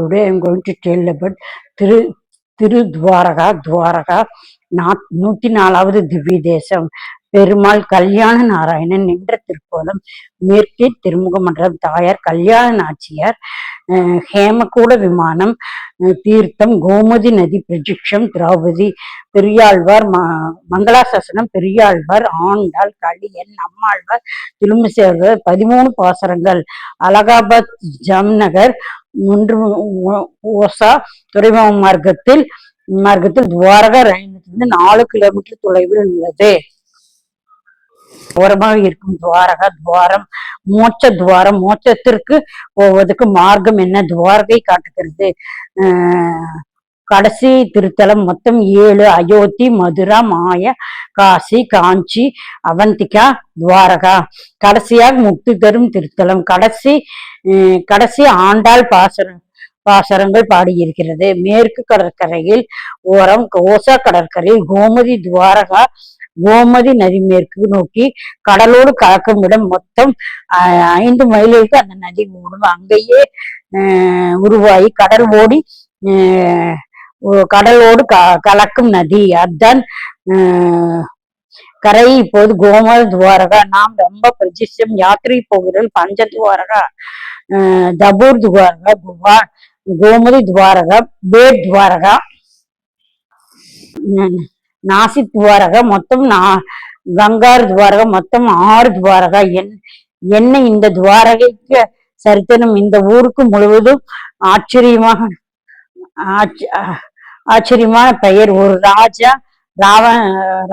Today I am going to tell about Dwaraka 104வது திவ்ய தேசம். பெருமாள் கல்யாண நாராயணன் நின்ற திருக்கோலம், மேற்கே திருமுக மண்டலம், தாயார் கல்யாண நாச்சியார், ஹேமகூட விமானம், தீர்த்தம், கோமதி நதி பிரஜிக்ஷம், திரௌபதி, பெரியாழ்வார், மங்களாசாசனம், பெரியாழ்வார், ஆண்டாள், கலியன், நம்மாழ்வார், திருமசேவர், 13 பாசரங்கள், அலகாபாத், ஜாம்நகர், ஓசா துறைமுக மார்க்கத்தில் துவாரகா ரயிலிருந்து 4 கிலோமீட்டர் தொலைவில் உள்ளது. ஓரமாக இருக்கும் துவாரகா துவாரம், மோட்ச துவாரம். மோட்சத்திற்கு போவதற்கு மார்க்கம் என்ன? துவாரகை காட்டுகிறது. கடைசி திருத்தலம் மொத்தம் 7: அயோத்தி, மதுரா, மாயா, காசி, காஞ்சி, அவந்திகா, துவாரகா. கடைசியாக முக்தி தரும் திருத்தலம். கடைசி ஆண்டாள் பாசரங்கள் பாடியிருக்கிறது. மேற்கு கடற்கரையில் ஓரம் ஓசா கடற்கரையில் கோமதி துவாரகா. கோமதி நதி மேற்கு நோக்கி கடலோடு கலக்கும் இடம். மொத்தம் 5 மைலுக்கு அந்த நதி ஓடும். அங்கேயே உருவாகி கடலோடு கலக்கும் நதி. அதுதான் கரை. இப்போது கோமதி துவாரகா. நாம் ரொம்ப பிரசித்தம். யாத்திரை போகிறோம். பஞ்ச துவாரகா, தபூர் துவாரகா, கோமதி துவாரகா, பேட் துவாரகா, நாசிக் துவாரகா, மொத்தம் கங்கார் துவாரகா, மொத்தம் 6 துவாரகா. என்ன இந்த துவாரகைக்கு சரித்திரம்? இந்த ஊருக்கு முழுவதும் ஆச்சரியமான பெயர். ஒரு ராஜா,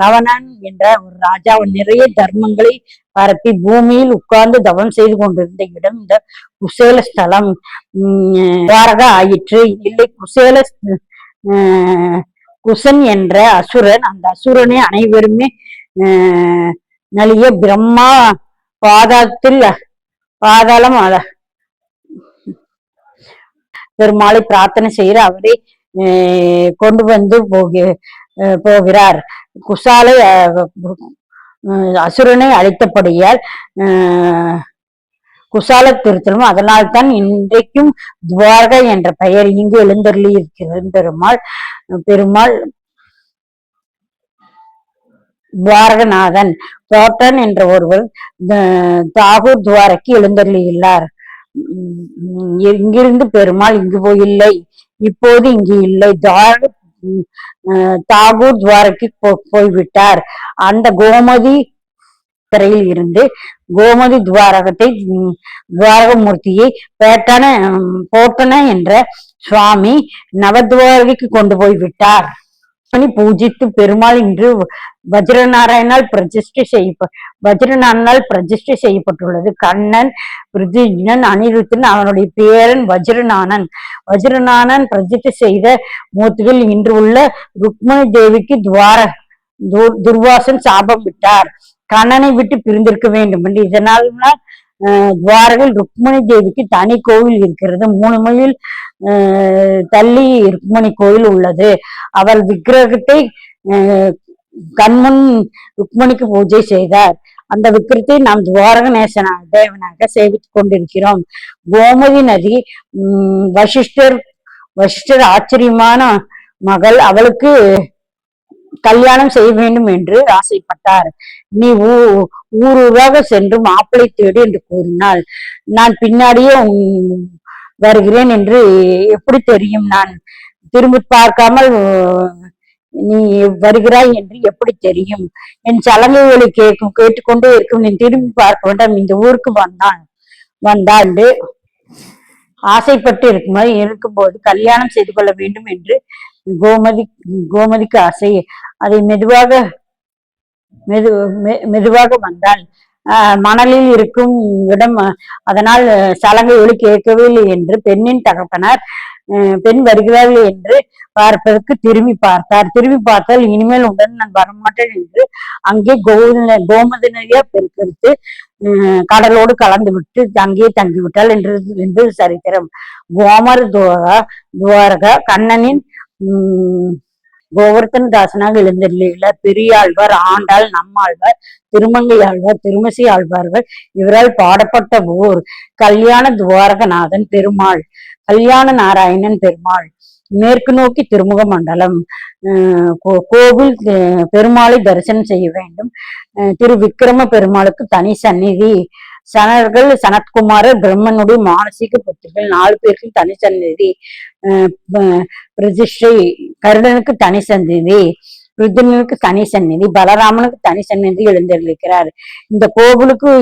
ராவணன் என்ற ஒரு ராஜா நிறைய தர்மங்களை பரப்பி பூமியில் உட்கார்ந்து தவம் செய்து கொண்டிருந்த இடம் இந்த குசேல ஸ்தலம். துவாரகா ஆயிற்று. இல்லை, குசன் என்ற அசுரன். அந்த அசுரனை அனைவருமே நலிய பிரம்மா பாதாளம் பெருமாளை பிரார்த்தனை செய்கிற அவரை கொண்டு வந்து போகிறார். குசாலை அசுரனை அழைத்தபடியால் குசால திருத்தலம். அதனால்தான் இன்றைக்கும் துவாரகா என்ற பெயர். இங்கு எழுந்தருளி இருக்கிறது பெருமாள் துவாரகநாதன். தோட்டன் என்ற ஒருவர் தாகூர் துவாரக்கு எழுந்தருளியுள்ளார். இங்கிருந்து பெருமாள் இங்கு போயில்லை, இப்போது இங்கு இல்லை. தாகூர் துவாரக்கு போய்விட்டார். அந்த கோமதி கரையில் இருந்து கோமதி துவாரகமூர்த்தியை போட்டன என்ற சுவாமி நவதுவாரகைக்கு கொண்டு போய்விட்டார். பூஜித்து பெருமாள் இன்று வஜ்ரநாராயணால் பிரதிஷ்டை செய்யப்பட்டுள்ளது. கண்ணன், பிருத்திஜன், அனிருத்தன், அவனுடைய பேரன் வஜ்ரநாதன் பிரதிஷ்டை செய்த மூர்த்திகள். இன்று உள்ள ருக்மணி தேவிக்கு துர்வாசன் சாபம் விட்டார். கண்ணனை விட்டு பிரிந்திருக்க வேண்டும் என்று. இதனால் துவாரகில் ருக்மணி தேவிக்கு தனி கோவில் இருக்கிறது. 3 மைல் தள்ளி ருக்மணி கோவில் உள்ளது. அவள் விக்கிரகத்தை கண்முன் ருக்மணிக்கு பூஜை செய்தார். அந்த விக்கிரத்தை நாம் துவாரக தேவனாக சேவித்துக் கொண்டிருக்கிறோம். கோமதி நதி. வசிஷ்டர் ஆச்சரியமான மகள். அவளுக்கு கல்யாணம் செய்ய வேண்டும் என்று ஆசைப்பட்டார். நீ ஊராக சென்று மாப்பிளை தேடு என்று கூறினாள். நான் பின்னாடியே வருகிறேன் என்று எப்படி தெரியும்? நான் திரும்பி பார்க்காமல் நீ வருகிறாய் என்று எப்படி தெரியும்? என் சலங்கைகளை கேட்டுக்கொண்டே இருக்கும். நீ திரும்பி பார்க்க வேண்டாம். இந்த ஊருக்கு வந்தாள் ஆசைப்பட்டு இருக்கும்போது கல்யாணம் செய்து கொள்ள வேண்டும் என்று கோமதிக்கு ஆசை. அதை மெதுவாக வந்தாள். மணலில் இருக்கும் இடம். அதனால் சலங்கை ஒளி கேட்கவில்லை என்று பெண்ணின் தகப்பனார் பெண் வருகிறார்கள் என்று பார்ப்பதற்கு திரும்பி பார்த்தால் இனிமேல் உடன் நான் வரமாட்டேன் என்று அங்கே கோமதி நதியா பெருக்கெடுத்து கடலோடு கலந்து விட்டு அங்கே தங்கிவிட்டாள் என்று சரித்திரம். கோமர் துவாரகா. கண்ணனின் கோவர்த்தன் தாசனாக எழுந்தருளியுள்ளார். பெரியாழ்வார், ஆண்டாள், நம்மாழ்வார், திருமங்கை ஆழ்வார், திருமசி ஆழ்வார்கள் இவரால் பாடப்பட்ட ஊர். கல்யாண துவாரகநாதன் பெருமாள். கல்யாண நாராயணன் பெருமாள். மேற்கு நோக்கி திருமுக மண்டலம். கோவில் பெருமாளை தரிசனம் செய்ய வேண்டும். திரு விக்கிரம பெருமாளுக்கு தனி சந்நிதி. சனர்கள் சனத்குமாரர் பிரம்மனுடைய மானசீக புத்திரர்கள் 4 பேருக்கு தனி சந்நிதி. பிரதிஷ்டை. கருடனுக்கு தனி சந்நிதி, ருத்ரனுக்கு தனி சந்நிதி, பலராமனுக்கு தனி சந்நிதி எழுந்திருக்கிறார். இந்த கோவிலுக்கு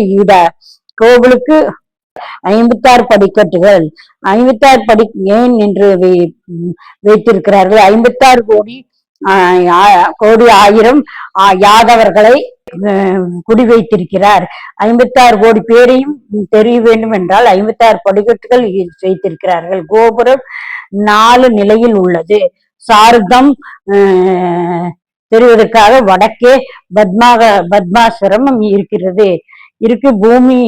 56 படிக்கட்டுகள். 56 படி ஏன் என்று வைத்திருக்கிறார்கள்? 56 கோடி கோடி ஆயிரம் யாதவர்களை குடி வைத்திருக்கிறார். 56 கோடி பேரையும் தெரிய வேண்டும் என்றால் 56 படிக்கட்டுகள் வைத்திருக்கிறார்கள். கோபுரம் 4 நிலையில் உள்ளது. சார்தம் தெரிவதற்காக வடக்கே பத்மாசுரம் இருக்கிறது. பூமி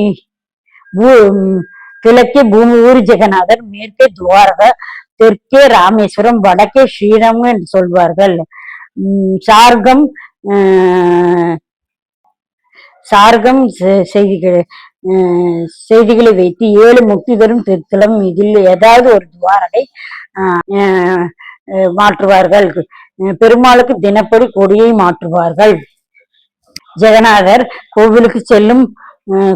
கிழக்கே பூமி ஊர் ஜெகநாதர், மேற்கே துவாரகா, தெற்கே ராமேஸ்வரம், வடக்கே ஸ்ரீரங்கம் என்று சொல்வார்கள். சார்கம் செய்திகளை வைத்து 7 முக்தி தரும் திருத்தலம். இதில் ஏதாவது ஒரு துவாரகை மாற்றுவார்கள். பெருமாளுக்கு தினப்படி கொடியை மாற்றுவார்கள். ஜெகநாதர் கோவிலுக்கு செல்லும்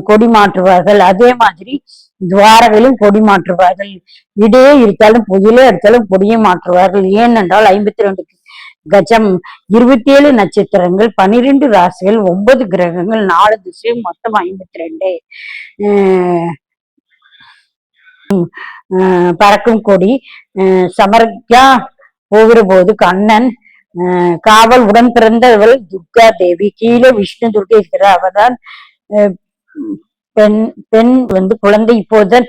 கொடி மாற்றுவார்கள். அதே மாதிரி துவாரகையிலும் கொடி மாற்றுவார்கள். இடையே இருத்தாலும் புயலே அடித்தாலும் கொடியை மாற்றுவார்கள். ஏனென்றால் 52 கஜம், 27 நட்சத்திரங்கள், 12 ராசிகள், 9 கிரகங்கள், 4 திசையும், மொத்தம் 52 பறக்கும் கொடி. சமர்யா போகிற போது கண்ணன் காவல் உடன் பிறந்தவள் துர்கா தேவி. கீழே விஷ்ணு துர்கை இருக்கிறார். அவர்தான் பெண் குழந்தை. இப்போதுதான்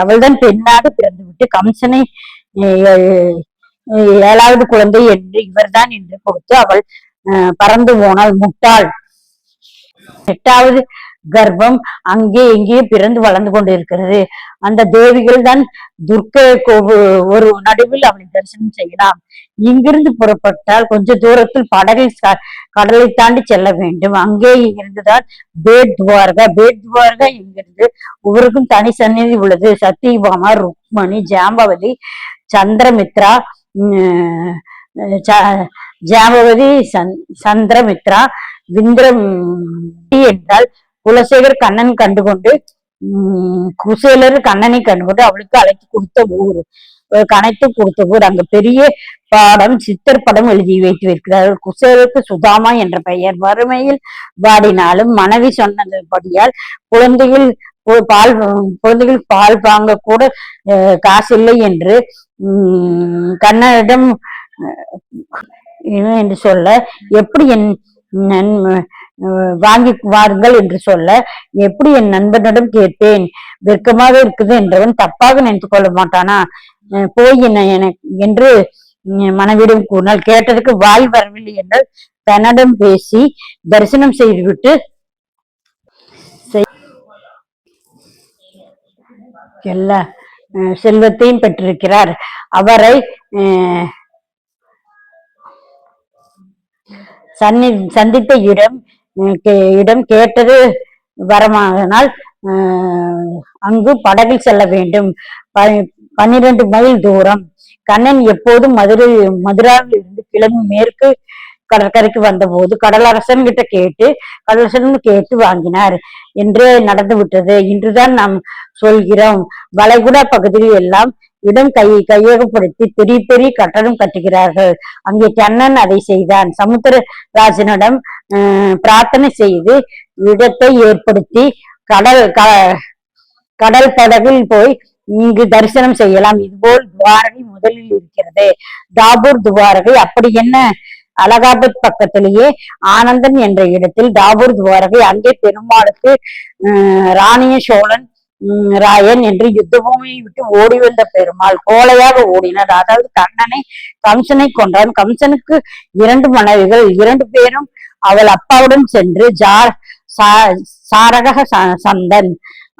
அவள்தான் பெண்ணாக பிறந்து விட்டு கம்சனை 7வது குழந்தை என்று இவர்தான் என்று கொடுத்து அவள் பறந்து போனாள். முட்டாள். 8வது கர்ப்பம் அங்கே எங்கேயே பிறந்து வளர்ந்து கொண்டிருக்கிறது. அந்த தேவிகள் தான் துர்க்கை. ஒரு நடுவில் அவளை தரிசனம் செய்யலாம். இங்கிருந்து புறப்பட்டால் கொஞ்ச தூரத்தில் படகில் கடலை தாண்டி செல்ல வேண்டும். அங்கே இருந்துதான் பேட் துவாரகா இங்கிருந்து ஒவ்வொருக்கும் தனி சந்நிதி உள்ளது. சத்தியபாமா, ருக்மணி, ஜாம்பவதி, சந்திரமித்ரா, சந்திரமித்ரா, விந்திரம் என்றால் குலசேகர் கண்ணன் கண்டுகொண்டு குசேலர் கண்ணனை கண்டுகொண்டு அவளுக்கு அழைத்து கொடுத்த ஊர். அங்க பெரிய சித்தர் படம் எழுதி வைத்து வைக்கிறார்கள். குசேலருக்கு சுதாமா என்ற பெயர். வறுமையில் வாடினாலும் மனைவி சொன்னபடியால் குழந்தைகள் பால் வாங்க கூட காசு இல்லை என்று கண்ணனிடம் என்று சொல்ல, எப்படி என் வாங்கி வாருங்கள் என்று சொல்ல, எப்படி என் நண்பனிடம் கேட்பேன்? வெட்கமாக இருக்குது என்றவன் தப்பாக நினைத்துக் கொள்ள மாட்டானா? போய் என்று மனைவிடம் கூறினால், கேட்டதுக்கு வாய் வரவில்லை என்றால் தன்னிடம் பேசி தரிசனம் செய்துவிட்டு எல்லா செல்வத்தையும் பெற்றிருக்கிறார். அவரை சந்தித்த இடம் கேட்டது வரமானால் அங்கு படகில் செல்ல வேண்டும். 12 மைல் தூரம். கண்ணன் எப்போதும் மதுராவில் இருந்து கிளம்பி மேற்கு கடற்கரைக்கு வந்தபோது கடலரசன் கேட்டு வாங்கினார் என்றே நடந்து விட்டது. இன்றுதான் நாம் சொல்கிறோம். வளைகுடா பகுதியில் எல்லாம் இடம் கையகப்படுத்தி பெரிய பெரிய கட்டடம் கட்டுகிறார்கள். அங்கே கண்ணன் அதை செய்தான். சமுத்திரராஜனிடம் பிரார்த்தனை செய்து இடத்தை ஏற்படுத்தி கடல் படகில் போய் இங்கு தரிசனம் செய்யலாம். இதுபோல் துவாரகை முதலில் இருக்கிறது. தாபூர் துவாரகை. அப்படி என்ன? அலகாபாத் பக்கத்திலேயே ஆனந்தன் என்ற இடத்தில் தாபூர் துவாரகை. அங்கே பெருமாளுக்கு ராணிய சோழன் ராயன் என்று யுத்த பூமியை விட்டு ஓடி வந்த பெருமாள் கோலையாக ஓடினார். அதாவது கம்சனை கொன்றான். கம்சனுக்கு 2 மனைவிகள். 2 பேரும் அவள் அப்பாவுடன் சென்று சாரக சந்தன்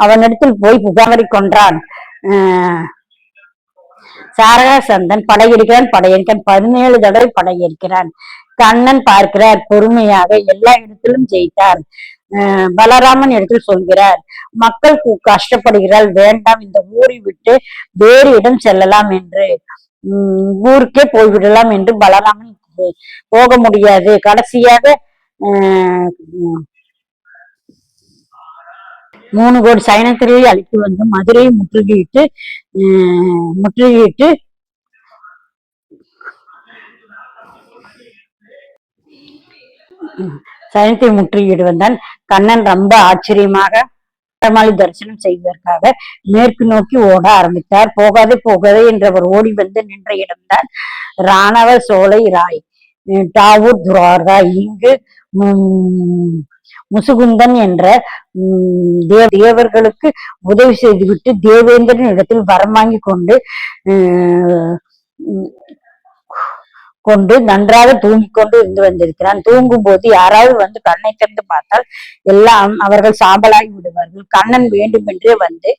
அவனிடத்தில் போய் புகாரி கொன்றான். சாரக சந்தன் படையெடுக்கிறான். 17 தடவை படையெடுக்கிறான். கண்ணன் பார்க்கிறார். பொறுமையாக எல்லா இடத்திலும் ஜெயித்தார். பலராமன் இடத்தில் சொல்கிறார். மக்கள் கஷ்டப்படுகிறாள், வேண்டாம், இந்த ஊரை விட்டு வேறு இடம் செல்லலாம் என்று, ஊருக்கே போய்விடலாம் என்று. பலராமன் போக முடியாது. கடைசியாக 3 கோடி சைனத்திலே அழைத்து வந்து மதுரையை முற்றுகையிட்டு சைனத்தை முற்றுகையிடுவதுதான். கண்ணன் ரொம்ப ஆச்சரியமாக பெருமாளை தரிசனம் செய்வதற்காக மேற்கு நோக்கி ஓட ஆரம்பித்தார். போகாதே போகாதே என்றவர் ஓடி வந்து நின்ற இடம்தான் ராணவ சோலை ராய் டாவூர் துவாரகா. இங்கு முசுகுந்தன் என்ற தேவர்களுக்கு உதவி செய்துவிட்டு தேவேந்திரன் இடத்தில் வரம் வாங்கி கொண்டு நன்றாக தூங்கிக் கொண்டு இருந்து வந்திருக்கிறான். தூங்கும் போது யாராவது வந்து கண்ணை திறந்து பார்த்தால் எல்லாம் அவர்கள் சாம்பலாகி விடுவார்கள். கண்ணன் வேண்டுமென்றே வந்து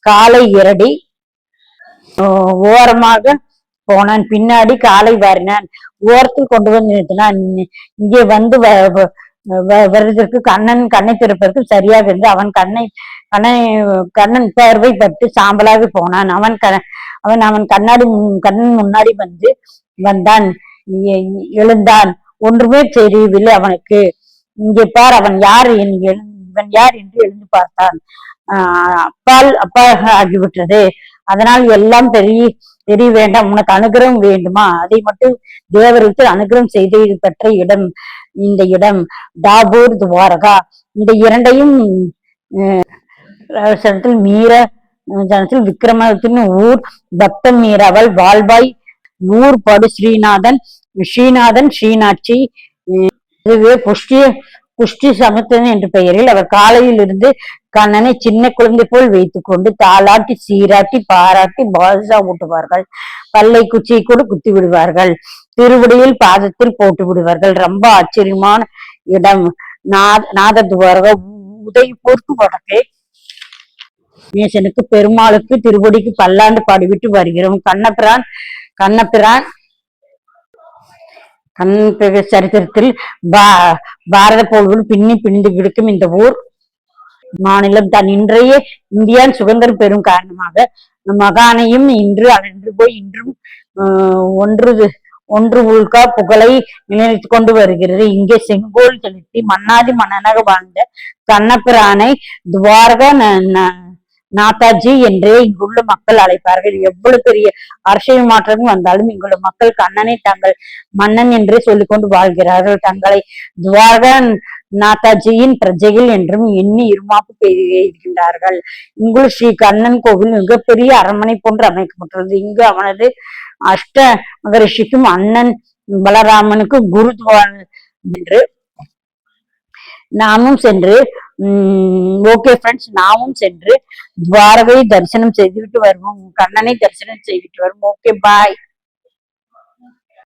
காலை இரடி ஓரமாக போனான். பின்னாடி காலை வாரினான். ஓரத்தில் கொண்டு வந்து நிறுத்தினான். இங்கே வந்து வருவதற்கு கண்ணை திறப்பதற்கு சரியாக இருந்து அவன் கண்ணன் பார்வைப்பட்டு சாம்பலாகி போனான். அவன் கண்ணன் முன்னாடி வந்தான். எழுந்தான். ஒன்றுமே தெரியவில்லை அவனுக்கு. இங்கே பார், இவன் யார் என்று எழுந்து பார்த்தான். அப்பால் ஆகிவிட்டது. அதனால் எல்லாம் தெரிய வேண்டாம். உனக்கு அனுகிரகம் வேண்டுமா? அதை மட்டும் தேவர்களுக்கு அனுகிரகம் செய்து பெற்ற இடம் இந்த இடம் டாபூர் துவாரகா. இந்த இரண்டையும் விக்ரமத்தின் ஊர் பக்தம் மீறாவல் வாழ்வாய் ஊர் படு ஸ்ரீநாதன் ஸ்ரீநாட்சி. இதுவே புஷ்டி சமுத்திரன் என்ற பெயரில் அவர் காலையில் இருந்து கண்ணனை சின்ன குழந்தை போல் வைத்துக் கொண்டு தாளாட்டி சீராட்டி பாராட்டி பாதுஷா ஊட்டுவார்கள். பல்லை குச்சியை கூட குத்தி விடுவார்கள். திருவடியில் பாதத்தில் போட்டு விடுவார்கள். ரொம்ப ஆச்சரியமான இடம் நாததுவாரக. உதய்பூருக்கு வடக்கே நேசனுக்கு பெருமாளுக்கு திருவடிக்கு பல்லாண்டு பாடிவிட்டு வருகிறோம். கண்ணபிரான் சரித்திரத்தில் பாரத போல்கள் பிணிந்து கிடக்கும் இந்த ஊர் மாநிலம் தான் இன்றைய இந்தியான் சுதந்திரம் பெறும் காரணமாக மகானையும் இன்று அகன்று போய் இன்றும் ஒன்று உள்கா புகழை நிலைநிறுத்திக் கொண்டு வருகிறது. இங்கே செங்கோல் செலுத்தி மன்னாதி மன்னனாக வாழ்ந்த கண்ணபிரானை துவாரகா நாதாஜி என்றே இங்குள்ள மக்கள் அழைப்பார்கள். எவ்வளவு பெரிய அரசியல் மாற்றங்கள் வந்தாலும் இங்குள்ள மக்கள் கண்ணனை தங்கள் மன்னன் என்றே சொல்லிக்கொண்டு வாழ்கிறார்கள். தங்களை துவாரகா நாதாஜியின் பிரஜைகள் என்றும் எண்ணி இருமாப்பு பெய்கின்றார்கள். இங்குள்ள ஸ்ரீ கண்ணன் கோவில் மிகப்பெரிய அரண்மனை போன்று அமைக்கப்பட்டுள்ளது. இங்கு அவனது அஷ்ட மகரிஷிக்கும் அண்ணன் பலராமனுக்கு குருத்வார் என்று நாமும் சென்று ஓகே ஃப்ரெண்ட்ஸ், நாமும் சென்று துவாரகை தரிசனம் செய்துவிட்டு வருவோம். கண்ணனை தரிசனம் செய்துவிட்டு வருவோம். ஓகே, பாய்.